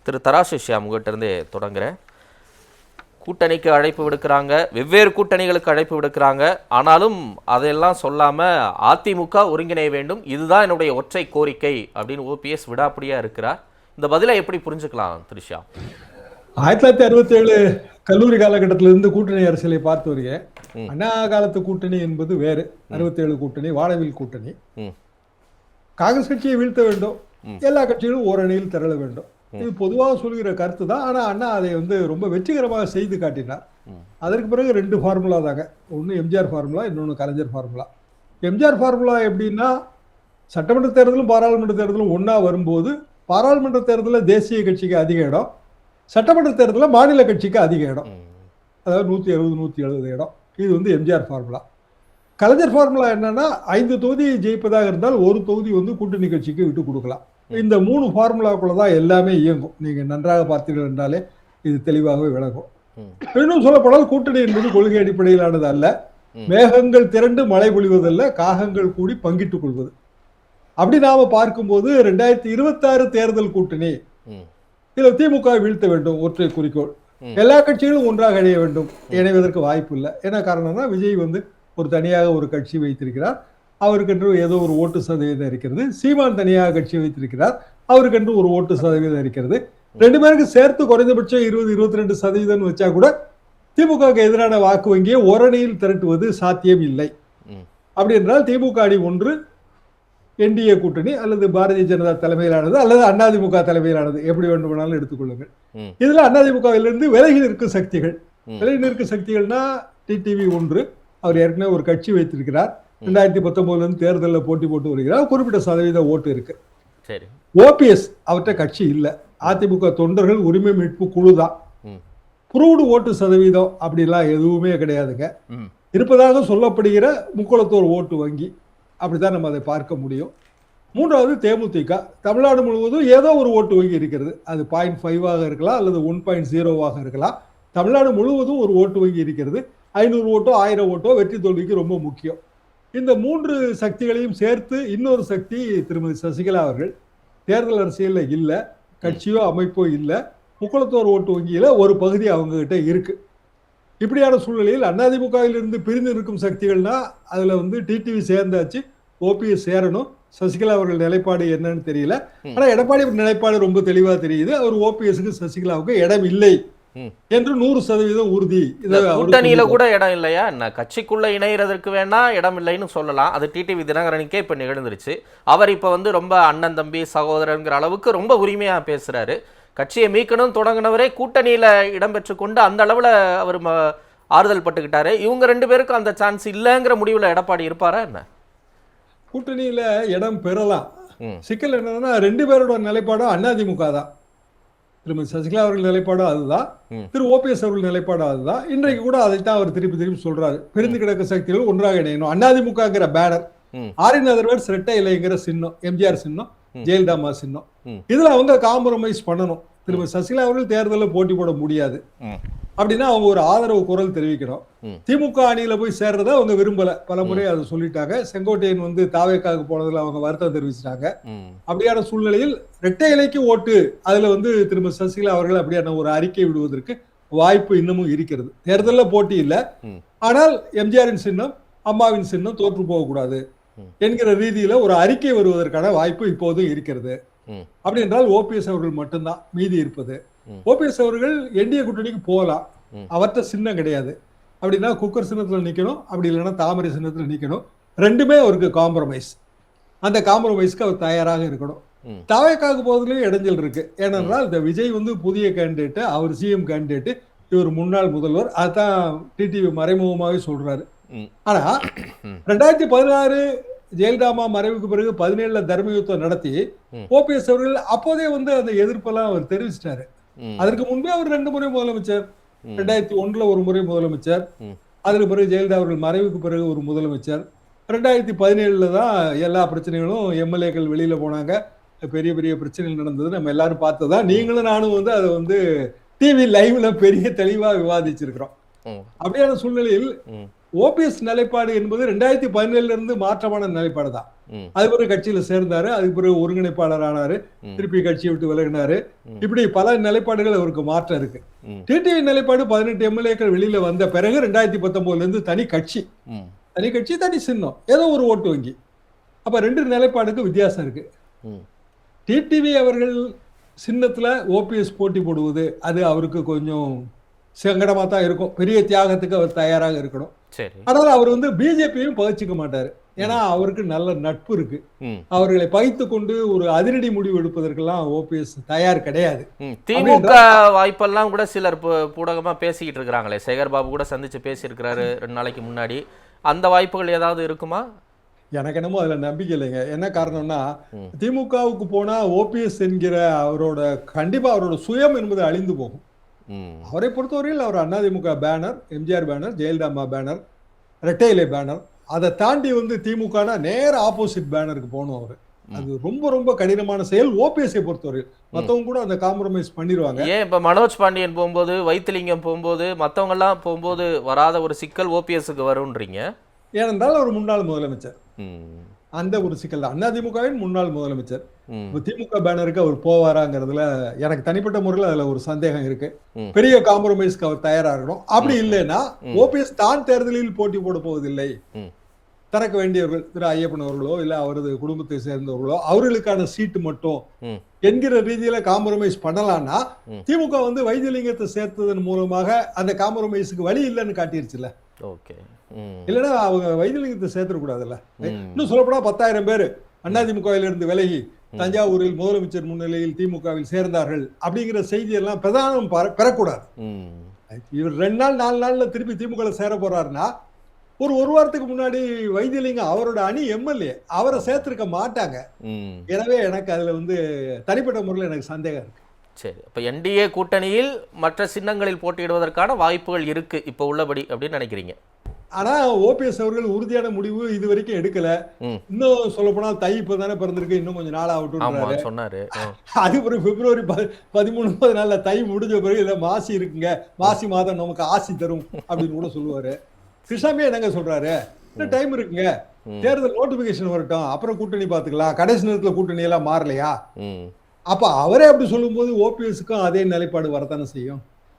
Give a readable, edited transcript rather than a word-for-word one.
திரு தராசு ஷியாம் உங்கள்கிட்ட இருந்தே தொடங்குறேன். கூட்டணிக்கு அழைப்பு விடுக்கிறாங்க, வெவ்வேறு கூட்டணிகளுக்கு அழைப்பு விடுக்கிறாங்க. ஆனாலும் அதையெல்லாம் சொல்லாமல் அதிமுக ஒருங்கிணைய வேண்டும், இதுதான் என்னுடைய ஒற்றை கோரிக்கை அப்படின்னு ஓபிஎஸ் விடாப்பிடியாக இருக்கிறார். இந்த பதிலை எப்படி புரிஞ்சுக்கலாம் திரு ஷியாம்? 1967 கல்லூரி காலகட்டத்திலிருந்து கூட்டணி அரசியலை பார்த்து வருகிறேன். அண்ணா காலத்து கூட்டணி என்பது வேறு. 67 கூட்டணி, வானவில் கூட்டணி. காங்கிரஸ் கட்சியை வீழ்த்த வேண்டும், எல்லா கட்சிகளும் ஓரணியில் திரள வேண்டும், இது பொதுவாக சொல்கிற கருத்து தான். ஆனா அண்ணா அதை ரொம்ப வெற்றிகரமாக செய்து காட்டினார். அதற்கு பிறகு 2 ஃபார்முலா தாங்க. ஒன்று எம்ஜிஆர் ஃபார்முலா, இன்னொன்று கலைஞர் ஃபார்முலா. எம்ஜிஆர் ஃபார்முலா எப்படின்னா, சட்டமன்ற தேர்தலும் பாராளுமன்ற தேர்தலும் ஒன்றா வரும்போது பாராளுமன்ற தேர்தலில் தேசிய கட்சிக்கு அதிக இடம், சட்டமன்ற தேர்தலில் மாநில கட்சிக்கு அதிக இடம், அதாவது 160 170 இடம். இது எம்ஜிஆர் ஃபார்முலா. கலைஞர் ஃபார்முலா என்னன்னா, 5 தொகுதி ஜெயிப்பதாக இருந்தால் ஒரு தொகுதி கூட்டணி கட்சிக்கு விட்டு கொடுக்கலாம். இந்த 3 ஃபார்முலாக்குள்ள தான் எல்லாமே இயங்கும். நீங்க நன்றாக பார்த்தீர்கள் என்றாலே இது தெளிவாகவே விளங்கும். இன்னும் சொல்ல போனால் கூட்டணி என்பது கொள்கை அடிப்படையிலானது அல்ல. மேகங்கள் திரண்டு மழை பொழிவதல்ல, காகங்கள் கூடி பங்கிட்டுக் கொள்வது. அப்படி நாம பார்க்கும்போது 2026 தேர்தல் கூட்டணி இதுல திமுக வீழ்த்த வேண்டும், ஒற்றை குறிக்கோள். எல்லா கட்சிகளும் ஒன்றாக இணைய வேண்டும், இணைவதற்கு வாய்ப்பு இல்லை. என்ன காரணம்னா, விஜய் ஒரு தனியாக ஒரு கட்சி வைத்திருக்கிறார், அவருக்கென்று ஏதோ ஒரு ஓட்டு சதவீதம் இருக்கிறது. சீமான் தனியாக கட்சி வைத்திருக்கிறார், அவருக்கென்று ஒரு ஓட்டு சதவீதம் இருக்கிறது. 2 பேருக்கு சேர்த்து குறைந்தபட்சம் 20-22% வச்சா கூட திமுக எதிரான வாக்கு வங்கியை ஓரணியில் திரட்டுவது சாத்தியம் இல்லை. அப்படி என்றால் திமுக அணி ஒன்று, என்டிஏ கூட்டணி அல்லது பாரதிய ஜனதா தலைமையிலானது அல்லது அதிமுக தலைமையிலானது, எப்படி வேண்டுமானாலும் எடுத்துக்கொள்ளுங்கள். இதுல அதிமுகவிலிருந்து விலகி நிற்கும் சக்திகள், விலகி நிற்கும் சக்திகள்னா டிடிவி ஒன்று, அவர் ஏற்கனவே ஒரு கட்சி வைத்திருக்கிறார், 2019 தேர்தலில் போட்டி போட்டு வருகிறார், குறிப்பிட்ட சதவீத ஓட்டு இருக்கு. ஓபிஎஸ் அவற்றை கட்சி இல்லை, அதிமுக தொண்டர்கள் உரிமை மீட்பு குழு தான். புரூடு ஓட்டு சதவீதம் அப்படிலாம் எதுவுமே கிடையாதுங்க. இருப்பதாக சொல்லப்படுகிற முக்குளத்தோர் ஓட்டு வங்கி, அப்படித்தான் நம்ம அதை பார்க்க முடியும். 3வது தேமுதிக, தமிழ்நாடு முழுவதும் ஏதோ ஒரு ஓட்டு வங்கி இருக்கிறது. அது 0.5 இருக்கலாம் அல்லது 1.0 இருக்கலாம். தமிழ்நாடு முழுவதும் ஒரு ஓட்டு வங்கி இருக்கிறது. 500 ஓட்டோ 1000 ஓட்டோ வெற்றி தோல்விக்கு ரொம்ப முக்கியம். இந்த 3 சக்திகளையும் சேர்த்து இன்னொரு சக்தி திருமதி சசிகலா அவர்கள் தேர்தல் அரசியலில் இல்லை, கட்சியோ அமைப்போ இல்லை, முக்குளத்தோர் ஓட்டு வங்கியில ஒரு பகுதி அவங்க கிட்ட இருக்கு. இப்படியான சூழ்நிலையில் அதிமுகவிலிருந்து பிரிந்து இருக்கும் சக்திகள்னா அதுல டிடிவி சேர்ந்தாச்சு, ஓபிஎஸ் சேரணும். சசிகலா அவர்கள் நிலைப்பாடு என்னன்னு தெரியல. ஆனா எடப்பாடி நிலைப்பாடு ரொம்ப தெளிவா தெரியுது. அவர் ஓபிஎஸ்க்கு சசிகலாவுக்கு இடம் இல்லை என்று 100% உறுதி. கூட்டணியில கூட இடம் இல்லையா என்ன? கட்சிக்குள்ள இணையறதுக்கு வேணா இடம் இல்லைன்னு சொல்லலாம். அது டிடிவி தினகரனுக்கே இப்ப நிகழ்ந்துருச்சு. அவர் இப்ப ரொம்ப அண்ணன் தம்பி சகோதரங்கிற அளவுக்கு ரொம்ப உரிமையா பேசுறாரு. கட்சியை மீட்கணும் தொடங்கினவரே கூட்டணியில இடம்பெற்று கொண்டு அந்த அளவுல அவர் ஆறுதல் பட்டுக்கிட்டாரு. இவங்க 2 பேருக்கும் அந்த சான்ஸ் இல்லைங்கிற முடிவுல எடப்பாடி இருப்பாரா என்ன? கூட்டணியில இடம் பெறலாம். சிக்கல் என்னன்னா, 2 பேரோட நிலைப்பாடும் அதிமுக தான். திருமதி சசிகலா அவர்கள் நிலைப்பாடும் அதுதான், திரு ஓபிஎஸ் அவர்கள் நிலைப்பாடும் அதுதான். இன்றைக்கு கூட அதைத்தான் அவர் திருப்பி சொல்றாரு. பிரிந்து கிடக்க சக்திகள் ஒன்றாக இணையணும். அதிமுகங்கிற பேனர், ஆரின் அதர்வேர்ட்ஸ் ரெட்டை இலைங்கிற சின்னம், எம்ஜிஆர் சின்னம், ஜெயலலிதா சின்னம், இதுல அவங்க காம்ப்ரமைஸ் பண்ணணும். திருமதி சசிகலா அவர்கள் தேர்தலில் போட்டி போட முடியாது அப்படின்னா அவங்க ஒரு ஆதரவு குரல் தெரிவிக்கணும். திமுக அணியில போய் சேர்றத அவங்க விரும்பல, பல முறை அதை சொல்லிட்டாங்க. செங்கோட்டையன் தாவேக்காக போனதுல அவங்க வருத்தம் தெரிவிச்சிட்டாங்க. அப்படியான சூழ்நிலையில் இரட்டை இலைக்கு ஓட்டு, அதுல திருமதி சசிகலா அவர்கள் அப்படியான ஒரு அறிக்கை விடுவதற்கு வாய்ப்பு இன்னமும் இருக்கிறது. தேர்தலில் போட்டி இல்லை, ஆனால் எம்ஜிஆரின் சின்னம் அம்மாவின் சின்னம் தோற்று போகக்கூடாது என்கிற ரீதியில ஒரு அறிக்கை வருவதற்கான வாய்ப்பு இப்போதும் இருக்கிறது. அப்படி என்றால் ஓபிஎஸ் அவர்கள் மட்டும்தான் மீதி இருப்பது. ஓபிஎஸ் அவர்கள் என்டிஏ கூட்டணிக்கு போகலாம், அவர்கிட்ட சின்னம் கிடையாது. அப்படின்னா குக்கர் சின்னத்துல நிக்கணும், அப்படி இல்லைன்னா தாமரை சின்னத்துல நிக்கணும். 2மே அவருக்கு காம்ப்ரமைஸ். அந்த காம்ப்ரமைஸ்க்கு அவர் தயாராக இருக்கணும். தாவேக்காக போவதிலேயும் இடைஞ்சல் இருக்கு. ஏனென்றால் இந்த விஜய் புதிய கேண்டிடேட், அவர் சிஎம் கேண்டிடேட், இவர் முன்னாள் முதல்வர், அதான் டிடிவி மறைமுகமாகவே சொல்றாரு. ஆனா 2016 ஜெயலலிதா மறைவுக்கு பிறகு 17 தர்மயுத்தம் நடத்தி ஓபிஎஸ் அவர்கள் அப்போதே அந்த எதிர்ப்பெல்லாம் அவர் தெரிவிச்சிட்டாரு. அதற்கு முன்பே அவர் 2 முறை முதலமைச்சர், 2001 ஒரு முறை முதலமைச்சர், அதுக்கு பிறகு ஜெயலலிதா அவர்கள் மறைவுக்கு பிறகு ஒரு முதலமைச்சர். 2017 தான் எல்லா பிரச்சனைகளும், எம்எல்ஏக்கள் வெளியில போனாங்க, பெரிய பெரிய பிரச்சனைகள் நடந்தது, நம்ம எல்லாரும் பார்த்ததா. நீங்களும் நானும் அதை டிவி லைவ்ல பெரிய தெளிவா விவாதிச்சிருக்கிறோம். அப்படியான சூழ்நிலையில் ஓபிஎஸ் நிலைப்பாடு என்பது 2017 இருந்து மாற்றமான நிலைப்பாடு தான். அது பிறகு கட்சியில சேர்ந்தாரு, அதுக்கு பிறகு ஒருங்கிணைப்பாளர் ஆனாரு, திருப்பி கட்சியை விட்டு விலகினாரு. இப்படி பல நிலைப்பாடுகள் அவருக்கு மாற்றம் இருக்கு. டிடிவி நிலைப்பாடு 18 எம்எல்ஏக்கள் வெளியில வந்த பிறகு 2019 இருந்து தனி கட்சி, தனி சின்னம், ஏதோ ஒரு ஓட்டு வங்கி. அப்ப 2 நிலைப்பாடுக்கு வித்தியாசம் இருக்கு. டிடிவி அவர்கள் சின்னத்துல ஓபிஎஸ் போட்டி போடுவது அது அவருக்கு கொஞ்சம் சங்கடமா தான் இருக்கும். பெரிய தியாகத்துக்கு அவர் தயாராக இருக்கணும். ஆனால் அவர் பிஜேபியும் பகிச்சுக்க மாட்டாரு. ஏன்னா அவருக்கு நல்ல நட்பு இருக்கு. அவர்களை பகித்து கொண்டு ஒரு அதிரடி முடிவு எடுப்பதற்கெல்லாம் ஓபிஎஸ் தயார் கிடையாது. திமுக வாய்ப்பெல்லாம் கூட சிலர் பூடகமா பேசிக்கிட்டு இருக்கிறாங்களே. சேகர் பாபு கூட சந்திச்சு பேசியிருக்கிறாரு 2 நாளைக்கு முன்னாடி. அந்த வாய்ப்புகள் ஏதாவது இருக்குமா? எனக்கு என்னமோ அதுல நம்பிக்கை இல்லைங்க. என்ன காரணம்னா, திமுகவுக்கு போனா ஓபிஎஸ் என்கிற கண்டிப்பா அவரோட சுயம் என்பது அழிந்து போகும். அவரை பொறுத்தவரையில் அவர் அதிமுக பேனர், எம்ஜிஆர் பேனர், ஜெயலலிதா அம்மா பேனர், இரட்டை இலை பேனர், அதை தாண்டி திமுக நேர ஆப்போசிட் பேனருக்கு போகணும். அவரு அது ரொம்ப ரொம்ப கடினமான செயல் ஓபிஎஸ்ஐ பொறுத்தவரையில். மற்றவங்க கூட அந்த காம்ப்ரமைஸ் பண்ணிடுவாங்க. ஏன் இப்ப மனோஜ் பாண்டியன் போகும்போது, வைத்திலிங்கம் போகும்போது, மற்றவங்க எல்லாம் போகும்போது வராத ஒரு சிக்கல் ஓபிஎஸ்க்கு வரும்ன்றீங்க? ஏனென்றால் அவர் முன்னாள் முதலமைச்சர், அந்த ஒரு சிக்கல் தான். அதிமுகவின் முன்னாள் முதலமைச்சர். திமுக பேனருக்கு அவர் போவாராங்கிறதுல எனக்கு தனிப்பட்ட முறையில் அதுல ஒரு சந்தேகம் இருக்கு. பெரிய காம்ப்ரமைஸ்க்கு அவர் தயாரா இருக்கணும். அப்படி இல்லைன்னா ஓபிஎஸ் தான் தேர்தலில் போட்டி போட போவதில்லை. தனக்கு வேண்டியவர்கள் திரு ஐயப்பன் அவர்களோ இல்ல அவரது குடும்பத்தை சேர்ந்தவர்களோ அவர்களுக்கான சீட்டு மட்டும் என்கிற ரீதியில காம்ப்ரமைஸ் பண்ணலாம்னா, திமுக வைத்திலிங்கத்தை சேர்த்ததன் மூலமாக அந்த காம்ப்ரமைஸுக்கு வழி இல்லைன்னு காட்டிருச்சுல. இல்லைன்னா அவங்க வைத்திலிங்கத்தை சேர்த்துடக்கூடாதுல்ல. இன்னும் சொல்லப்போனா 10,000 பேர் அதிமுகவில் இருந்து விலகி தஞ்சாவூரில் முதலமைச்சர் முன்னிலையில் திமுகவில் சேர்ந்தார்கள் அப்படிங்கிற செய்தி எல்லாம் பிரதானம் பெறக்கூடாது. இவர் 2 நாள் 4 நாள்ல திருப்பி திமுக சேர போறாருன்னா, ஒரு வாரத்துக்கு முன்னாடி வைத்திலிங்கம் அவரோட அணி எம்எல்ஏ அவரை சேர்த்திருக்க மாட்டாங்க. எனவே எனக்கு அதுல தனிப்பட்ட முறையில் எனக்கு சந்தேகம் இருக்கு. சரி, அப்ப என்டிஏ கூட்டணியில் மற்ற சின்னங்களில் போட்டியிடுவதற்கான வாய்ப்புகள் இருக்கு இப்ப உள்ளபடி அப்படின்னு நினைக்கிறீங்க? ஆனா ஓபிஎஸ் அவர்கள் உறுதியான முடிவு இது வரைக்கும் எடுக்கல. இன்னும் சொல்ல போனா தை இப்பதானே பிறந்திருக்கு, இன்னும் கொஞ்சம் நாள் ஆகட்டும் சொன்னாரு. அது பிறகு பிப்ரவரி 13 தை முடிஞ்ச பிறகு இல்ல மாசி இருக்குங்க, மாசி மாதம் நமக்கு ஆசி தரும் அப்படின்னு கூட சொல்லுவாரு. கிருஷ்ணாமே என்னங்க சொல்றாரு, இன்னும் டைம் இருக்குங்க, தேர்தல் நோட்டிபிகேஷன் வரட்டும், அப்புறம் கூட்டணி பாத்துக்கலாம், கடைசி நேரத்துல கூட்டணி எல்லாம் மாறலையா? அப்ப அவரே அப்படி சொல்லும் போது ஓபிஎஸ்க்கும் அதே நிலைப்பாடு வரத்தானே செய்யும்.